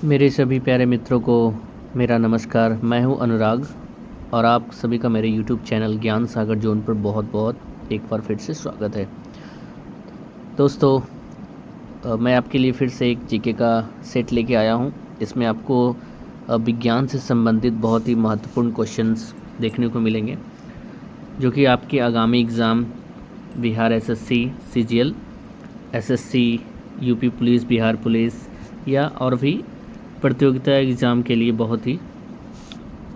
मेरे सभी प्यारे मित्रों को मेरा नमस्कार। मैं हूं अनुराग और आप सभी का मेरे YouTube चैनल ज्ञान सागर जोन पर बहुत बहुत एक बार फिर से स्वागत है। दोस्तों, मैं आपके लिए फिर से एक जीके का सेट लेके आया हूं। इसमें आपको विज्ञान से संबंधित बहुत ही महत्वपूर्ण क्वेश्चंस देखने को मिलेंगे, जो कि आपके आगामी exam Bihar SSC CGL, SSC UP police, Bihar police या और भी प्रतियोगिता एग्ज़ाम के लिए बहुत ही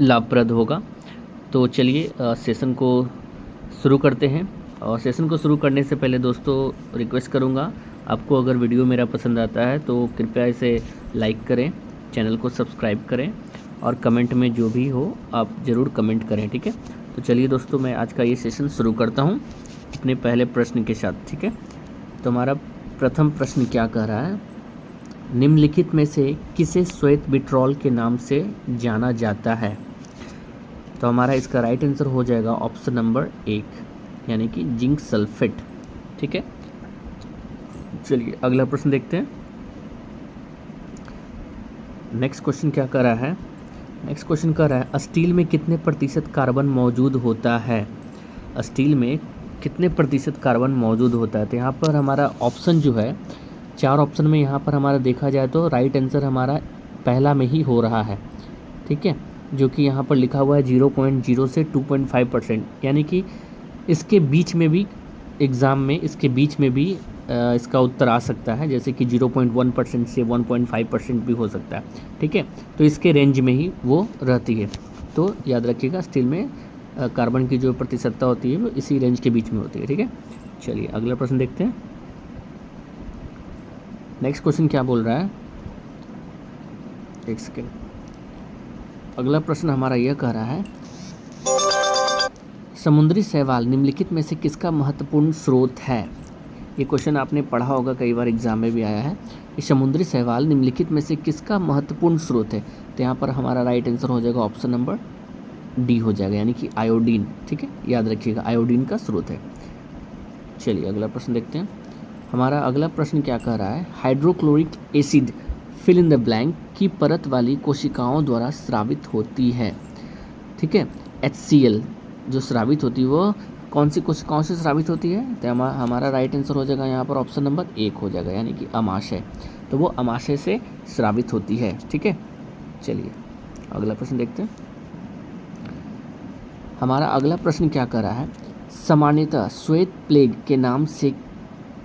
लाभप्रद होगा। तो चलिए सेशन को शुरू करते हैं। और सेशन को शुरू करने से पहले दोस्तों रिक्वेस्ट करूंगा, आपको अगर वीडियो मेरा पसंद आता है तो कृपया इसे लाइक करें, चैनल को सब्सक्राइब करें और कमेंट में जो भी हो आप ज़रूर कमेंट करें, ठीक है। तो चलिए दोस्तों, मैं आज का ये सेशन शुरू करता हूँ अपने पहले प्रश्न के साथ, ठीक है। तो हमारा प्रथम प्रश्न क्या कह रहा है, निम्नलिखित में से किसे श्वेत विट्रॉल के नाम से जाना जाता है। तो हमारा इसका राइट आंसर हो जाएगा ऑप्शन नंबर 1, यानी कि जिंक सल्फेट, ठीक है। चलिए अगला प्रश्न देखते हैं। नेक्स्ट क्वेश्चन क्या कर रहा है, नेक्स्ट क्वेश्चन कर रहा है स्टील में कितने प्रतिशत कार्बन मौजूद होता है। स्टील में कितने प्रतिशत कार्बन मौजूद होता है। तो यहाँ पर हमारा ऑप्शन जो है, 4 ऑप्शन में यहाँ पर हमारा देखा जाए तो राइट आंसर हमारा पहला में ही हो रहा है, ठीक है, जो कि यहाँ पर लिखा हुआ है 0.0 से 2.5%, यानी कि इसके बीच में भी एग्ज़ाम में इसके बीच में भी इसका उत्तर आ सकता है, जैसे कि 0.1% से 1.5% भी हो सकता है, ठीक है। तो इसके रेंज में ही वो रहती है। तो याद रखिएगा, स्टील में कार्बन की जो प्रतिशतता होती है वो इसी रेंज के बीच में होती है, ठीक है। चलिए अगला प्रश्न देखते हैं। नेक्स्ट क्वेश्चन क्या बोल रहा है, एक सेकेंड। अगला प्रश्न हमारा यह कह रहा है समुद्री शैवाल निम्नलिखित में से किसका महत्वपूर्ण स्रोत है। ये क्वेश्चन आपने पढ़ा होगा, कई बार एग्जाम में भी आया है कि समुद्री शैवाल निम्नलिखित में से किसका महत्वपूर्ण स्रोत है। तो यहाँ पर हमारा राइट आंसर हो जाएगा ऑप्शन नंबर डी हो जाएगा, यानी कि आयोडीन, ठीक है। याद रखिएगा, आयोडीन का स्रोत है। चलिए अगला प्रश्न देखते हैं। हमारा अगला प्रश्न क्या कह रहा है, hydrochloric acid fill in the blank की परत वाली कोशिकाओं द्वारा स्रावित होती है, ठीक है। HCl जो स्रावित होती है वो कौन सी कोशिकाओं से स्रावित होती है। तो हमारा राइट आंसर हो जाएगा यहाँ पर ऑप्शन नंबर 1 हो जाएगा, यानी कि अमाशय। तो वो अमाशय से स्रावित होती है, ठीक है। चलिए अगला प्रश्न देखते हैं। हमारा अगला प्रश्न क्या कर रहा है, सामान्यतः श्वेत प्लेग के नाम से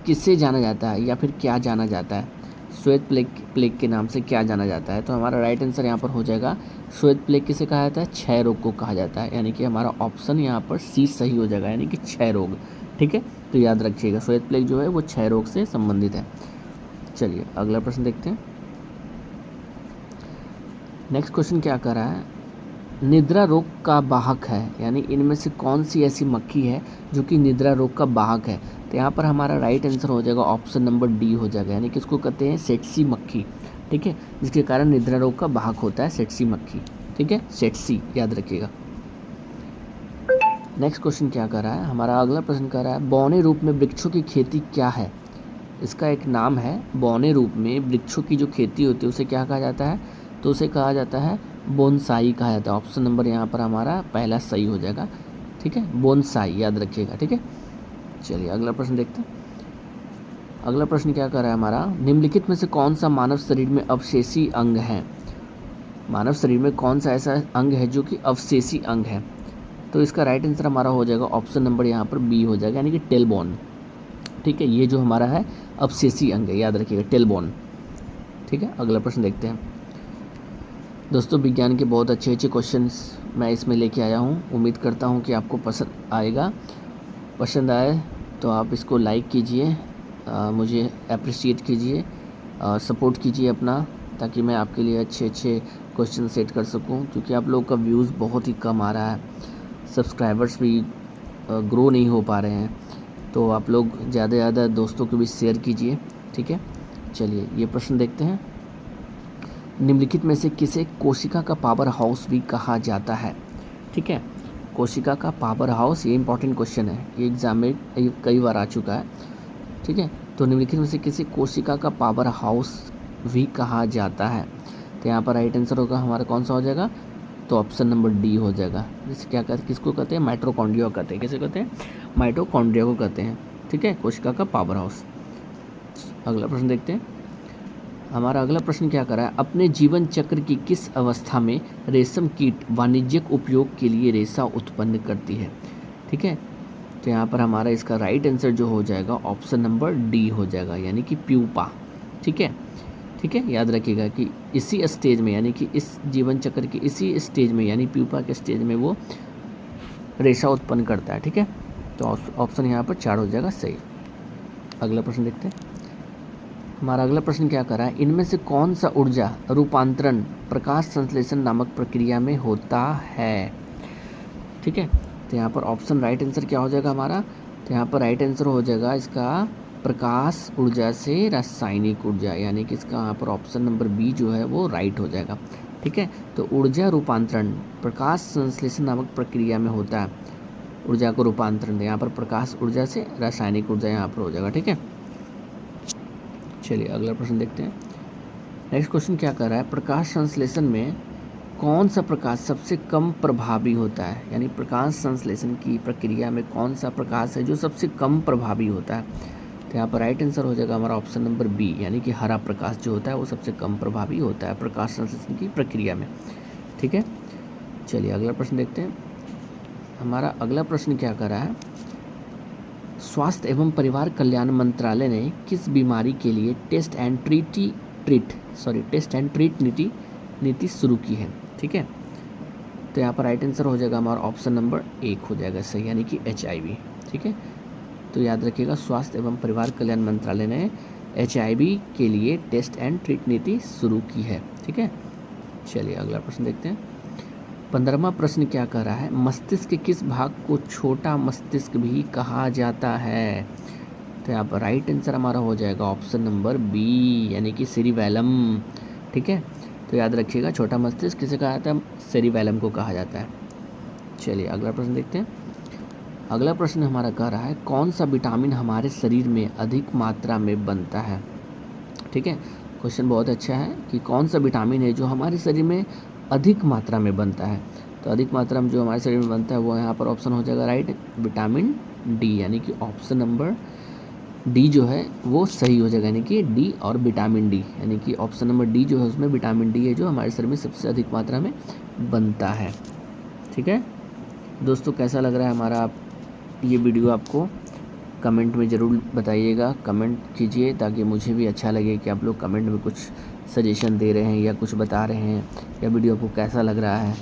किसे जाना जाता है या फिर क्या जाना जाता है। श्वेत प्लेग के नाम से क्या जाना जाता है। तो हमारा राइट आंसर यहाँ पर हो जाएगा, श्वेत प्लेग किसे कहा जाता है, क्षय रोग को कहा जाता है, यानी कि हमारा ऑप्शन यहाँ पर सी सही हो जाएगा, यानी कि क्षय रोग, ठीक है। तो याद रखिएगा, श्वेत प्लेग जो है वो क्षय रोग से संबंधित है। चलिए अगला प्रश्न देखते हैं। नेक्स्ट क्वेश्चन क्या कर रहा है, निद्रा रोग का वाहक है, यानी इनमें से कौन सी ऐसी मक्खी है जो कि निद्रा रोग का वाहक है। तो यहाँ पर हमारा राइट आंसर हो जाएगा ऑप्शन नंबर डी हो जाएगा, यानी कि इसको कहते हैं सेटसी मक्खी, ठीक है, जिसके कारण निद्रा रोग का वाहक होता है सेटसी मक्खी, ठीक है, सेटसी, याद रखिएगा। नेक्स्ट क्वेश्चन क्या कर रहा है, हमारा अगला प्रश्न कर रहा है बौने रूप में वृक्षों की खेती क्या है। इसका एक नाम है, बौने रूप में वृक्षों की जो खेती होती है उसे क्या कहा जाता है। तो उसे कहा जाता है बोनसाई कहा जाता है। ऑप्शन नंबर यहाँ पर हमारा पहला सही हो जाएगा, ठीक है, बोनसाई, याद रखिएगा, ठीक है। चलिए अगला प्रश्न देखते हैं। अगला प्रश्न क्या कर रहा है हमारा, निम्नलिखित में से कौन सा मानव शरीर में अवशेषी अंग है। मानव शरीर में कौन सा ऐसा अंग है जो कि अवशेषी अंग है। तो इसका राइट आंसर हमारा हो जाएगा ऑप्शन नंबर यहाँ पर बी हो जाएगा, यानी कि टेलबोन, ठीक है। ये जो हमारा है अवशेषी अंग है, याद रखिएगा, टेलबोन, ठीक है। अगला प्रश्न देखते हैं। दोस्तों, विज्ञान के बहुत अच्छे अच्छे क्वेश्चंस मैं इसमें लेके आया हूँ। उम्मीद करता हूँ कि आपको पसंद आएगा। पसंद आए तो आप इसको लाइक कीजिए, मुझे अप्रिशिएट कीजिए, सपोर्ट कीजिए अपना, ताकि मैं आपके लिए अच्छे अच्छे क्वेश्चन सेट कर सकूं। क्योंकि आप लोगों का व्यूज़ बहुत ही कम आ रहा है, सब्सक्राइबर्स भी ग्रो नहीं हो पा रहे हैं। तो आप लोग ज़्यादा से ज़्यादा दोस्तों को भी शेयर कीजिए, ठीक है। चलिए ये प्रश्न देखते हैं। निम्नलिखित में से किसे कोशिका का पावर हाउस भी कहा जाता है, ठीक है। कोशिका का पावर हाउस, ये इंपॉर्टेंट क्वेश्चन है, ये एग्जाम में कई बार आ चुका है, ठीक है। तो निम्नलिखित में से किसी कोशिका का पावर हाउस भी कहा जाता है। तो यहाँ पर राइट आंसर होगा हमारा कौन सा हो जाएगा, तो ऑप्शन नंबर डी हो जाएगा। जैसे क्या कहते, किसको कहते हैं, माइटोकॉन्ड्रिया कहते हैं। किसे कहते हैं, माइटोकॉन्ड्रिया को कहते हैं। ठीक है, कोशिका का पावर हाउस। अगला प्रश्न देखते हैं। हमारा अगला प्रश्न क्या कर रहा है, अपने जीवन चक्र की किस अवस्था में रेशम कीट वाणिज्यिक उपयोग के लिए रेशा उत्पन्न करती है। ठीक है, तो यहाँ पर हमारा इसका राइट आंसर जो हो जाएगा ऑप्शन नंबर डी हो जाएगा, यानी कि प्यूपा। ठीक है, ठीक है, याद रखिएगा कि इसी स्टेज में, यानी कि इस जीवन चक्र के इसी स्टेज में, यानी प्यूपा के स्टेज में वो रेशा उत्पन्न करता है। ठीक है, तो ऑप्शन यहाँ पर 4 हो जाएगा सही। अगला प्रश्न देखते हैं। हमारा अगला प्रश्न क्या कर रहा है, इनमें से कौन सा ऊर्जा रूपांतरण प्रकाश संश्लेषण नामक प्रक्रिया में होता है। ठीक है, तो यहाँ पर ऑप्शन राइट आंसर क्या हो जाएगा हमारा, तो यहाँ पर राइट आंसर हो जाएगा इसका प्रकाश ऊर्जा से रासायनिक ऊर्जा, यानी कि इसका यहाँ पर ऑप्शन नंबर बी जो है वो राइट हो जाएगा। ठीक है, तो ऊर्जा रूपांतरण प्रकाश संश्लेषण नामक प्रक्रिया में होता है। ऊर्जा को रूपांतरण, यहाँ पर प्रकाश ऊर्जा से रासायनिक ऊर्जा यहाँ पर हो जाएगा। ठीक है, चलिए अगला प्रश्न देखते हैं। नेक्स्ट क्वेश्चन क्या कर रहा है, प्रकाश संश्लेषण में कौन सा प्रकाश सबसे कम प्रभावी होता है, यानी प्रकाश संश्लेषण की प्रक्रिया में कौन सा प्रकाश है जो सबसे कम प्रभावी होता है। तो यहाँ पर राइट आंसर हो जाएगा हमारा ऑप्शन नंबर बी, यानी कि हरा प्रकाश जो होता है वो सबसे कम प्रभावी होता है प्रकाश संश्लेषण की प्रक्रिया में। ठीक है, चलिए अगला प्रश्न देखते हैं। हमारा अगला प्रश्न क्या कर रहा है, स्वास्थ्य एवं परिवार कल्याण मंत्रालय ने किस बीमारी के लिए टेस्ट एंड ट्रीट नीति शुरू की है। ठीक है, तो यहाँ पर राइट आंसर हो जाएगा हमारा ऑप्शन नंबर 1 हो जाएगा सही, यानी कि HIV। ठीक है, तो याद रखिएगा स्वास्थ्य एवं परिवार कल्याण मंत्रालय ने HIV के लिए टेस्ट एंड ट्रीट नीति शुरू की है। ठीक है, चलिए अगला प्रश्न देखते हैं। 15वां प्रश्न क्या कह रहा है, मस्तिष्क के किस भाग को छोटा मस्तिष्क भी कहा जाता है। तो यहाँ पर राइट आंसर हमारा हो जाएगा ऑप्शन नंबर बी, यानी कि सेरिबैलम। ठीक है, तो याद रखिएगा छोटा मस्तिष्क किसे कहा जाता है, सेरिबैलम को कहा जाता है। चलिए अगला प्रश्न देखते हैं। अगला प्रश्न हमारा कह रहा है, कौन सा विटामिन हमारे शरीर में अधिक मात्रा में बनता है। ठीक है, क्वेश्चन बहुत अच्छा है कि कौन सा विटामिन है जो हमारे शरीर में अधिक मात्रा में बनता है। तो अधिक मात्रा में जो हमारे शरीर में बनता है वो यहाँ पर ऑप्शन हो जाएगा राइट, विटामिन डी, यानी कि ऑप्शन नंबर डी जो है वो सही हो जाएगा, यानी कि डी और विटामिन डी, यानी कि ऑप्शन नंबर डी जो है उसमें विटामिन डी है जो हमारे शरीर में सबसे अधिक मात्रा में बनता है। ठीक है दोस्तों, कैसा लग रहा है हमारा ये वीडियो आपको कमेंट में ज़रूर बताइएगा, कमेंट कीजिए ताकि मुझे भी अच्छा लगे कि आप लोग कमेंट में कुछ सजेशन दे रहे हैं या कुछ बता रहे हैं, या वीडियो आपको कैसा लग रहा है।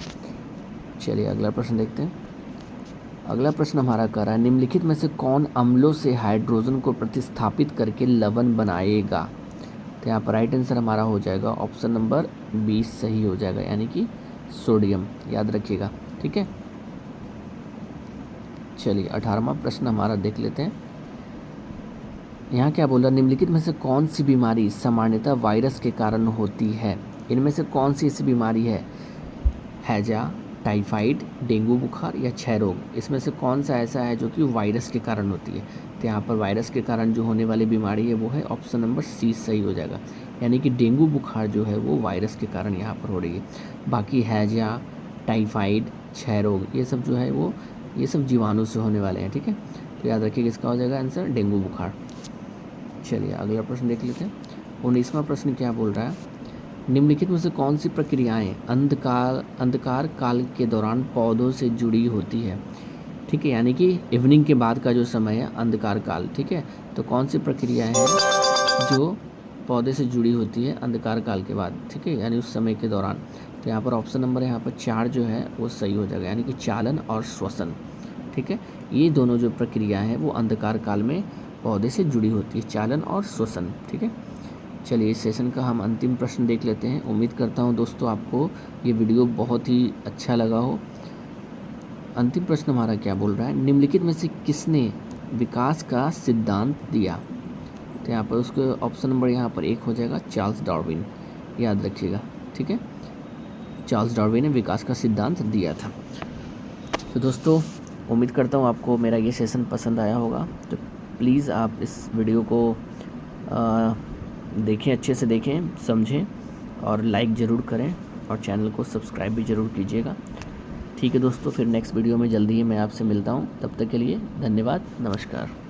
चलिए अगला प्रश्न देखते हैं। अगला प्रश्न हमारा कर रहा है, निम्नलिखित में से कौन अम्लों से हाइड्रोजन को प्रतिस्थापित करके लवण बनाएगा। तो यहाँ पर राइट आंसर हमारा हो जाएगा ऑप्शन नंबर 20 सही हो जाएगा, यानी कि सोडियम, याद रखिएगा। ठीक है, चलिए 18वां प्रश्न हमारा देख लेते हैं। यहाँ क्या बोला, निम्नलिखित में से कौन सी बीमारी सामान्यतः वायरस के कारण होती है। इनमें से कौन सी ऐसी बीमारी है, हैजा, टाइफाइड, डेंगू बुखार या क्षय रोग, इसमें से कौन सा ऐसा है जो कि वायरस के कारण होती है। तो यहाँ पर वायरस के कारण जो होने वाली बीमारी है वो है ऑप्शन नंबर सी सही हो जाएगा, यानी कि डेंगू बुखार जो है वो वायरस के कारण यहाँ पर हो रही है। बाकी हैजा, टाइफाइड, क्षय रोग ये सब जो है वो ये सब जीवाणु से होने वाले हैं। ठीक है, तो याद रखिए इसका हो जाएगा आंसर डेंगू बुखार। चलिए अगला प्रश्न देख लेते हैं। 19वां प्रश्न क्या बोल रहा है, निम्नलिखित में से कौन सी प्रक्रियाएं अंधकार काल के दौरान पौधों से जुड़ी होती है। ठीक है, यानी कि इवनिंग के बाद का जो समय है अंधकार काल। ठीक है, तो कौन सी प्रक्रियाएं हैं जो पौधे से जुड़ी होती है अंधकार काल के बाद। ठीक है, यानी उस समय के दौरान। तो यहाँ पर ऑप्शन नंबर यहाँ पर 4 जो है वो सही हो जाएगा, यानी कि चालन और श्वसन। ठीक है, ये दोनों जो प्रक्रियाएं हैं वो अंधकार काल में पौधे से जुड़ी होती है, चालन और श्वसन। ठीक है, चलिए इस सेशन का हम अंतिम प्रश्न देख लेते हैं। उम्मीद करता हूँ दोस्तों आपको ये वीडियो बहुत ही अच्छा लगा हो। अंतिम प्रश्न हमारा क्या बोल रहा है, निम्नलिखित में से किसने विकास का सिद्धांत दिया। तो यहाँ पर उसको ऑप्शन नंबर यहाँ पर 1 हो जाएगा, चार्ल्स डार्विन, याद रखिएगा। ठीक है, चार्ल्स डार्विन ने विकास का सिद्धांत दिया था। तो दोस्तों उम्मीद करता हूँ आपको मेरा ये सेशन पसंद आया होगा। तो प्लीज़ आप इस वीडियो को देखें, अच्छे से देखें, समझें और लाइक ज़रूर करें और चैनल को सब्सक्राइब भी ज़रूर कीजिएगा। ठीक है दोस्तों, फिर नेक्स्ट वीडियो में जल्दी ही मैं आपसे मिलता हूँ। तब तक के लिए धन्यवाद, नमस्कार।